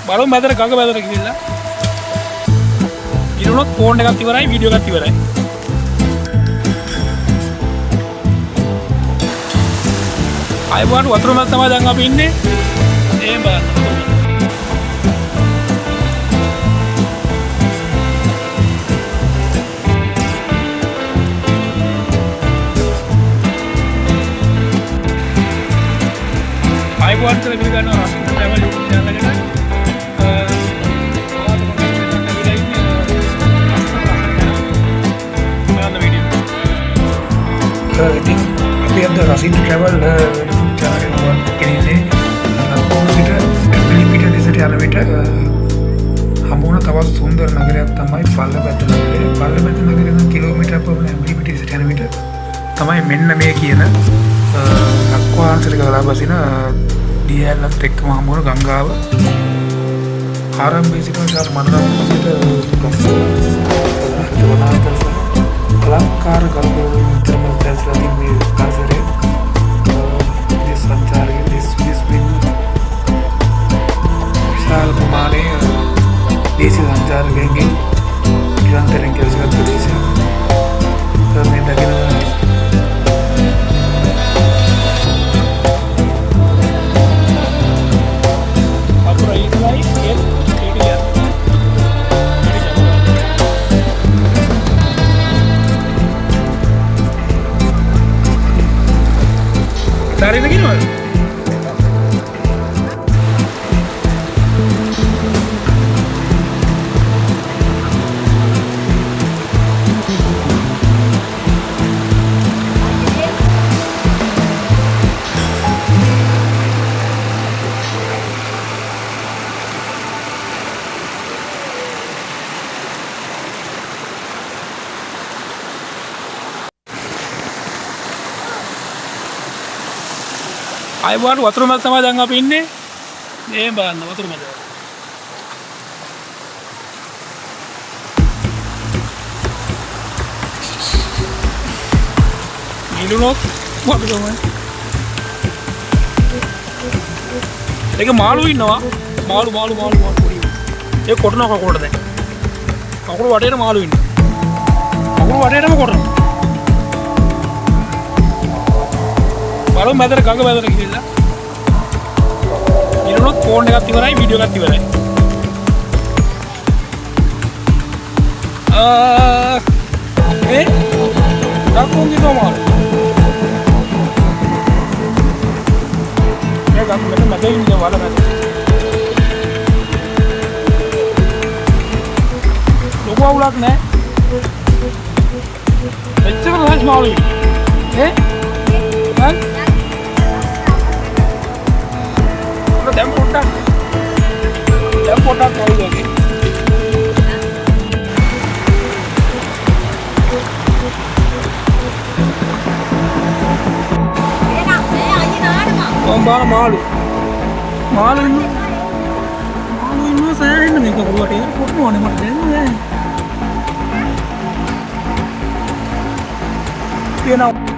බලමු මැදට ගඟ මැදට ගිහිල්ලා. ඉරුණොත් ෆෝන් එකක් ඉවරයි වීඩියෝ එකක් ඉවරයි. අයවන් වතුර මැද තමයි දැන් අපි ඉන්නේ. එහෙම බලන්න. අයවන් කියලා පිළි ගන්නවා රසින් ට්‍රැවල් YouTube channel එකට. ඉතින් අපි අද රසින් ට්‍රැවල් පිට දෙසට යන විට හමුවන තවත් සුන්දර නගරයක් තමයි පල්ලපැත්ත නගරය. පල්ලපැත්ත නගරයෙන් කිලෝමීටර් පමණ ඇඹිලි පිට යන විට තමයි මෙන්න මේ කියන අක්වාංශලික ගලා බසින දියැලත් එක්කම හමුවන ගංගාව. ආරම්භයේ සිටම ශාර මනරම් සිට අලංකාර ගල්වලින් විතරම දැස්ලා තිබෙන මේ කාසරේ this සංචාරයේ this විශාල ප්‍රමාණයේ දේශීය සංචාරකයන්ගෙන් නිරන්තරයෙන් කෙලෙසගත් ප්‍රදේශයක්. මේ දකින Tarik lagi no? අයවන් වතුර මැද තමයි දැන් අපි ඉන්නේ. එහෙම බලන්න වතුර මැද. ඉලුනොත් මොකද තමයි. ඒක මාළු ඉන්නවා. මාළු පොඩි. ඒක කොටනවා කකුලට දැන්. කකුල වටේට මාළු ඉන්නවා. කකුල වටේටම කොටනවා. බලමු මැදට ගඟ මැදට ගිහිල්ලා. ඉරුණොත් ෆෝන් එකක් ඉවරයි වීඩියෝ එකක් ඉවරයි. දක්කොන් ගිහනවා මාළු. මේ ගඟ මැද ඉන්නේ වල මැද. ලොකු අවුලක් නැහැ. එච්චර ලහස් මාළු ඉන්නේ. හරි? දැන් පොට්ටක් වගේ. කොම්බාන මාළු ඉන්නවා සෑහෙන්න මේක කොල්ලට ඒක කොටනවනේ මට දැනෙන්නේ නැහැ.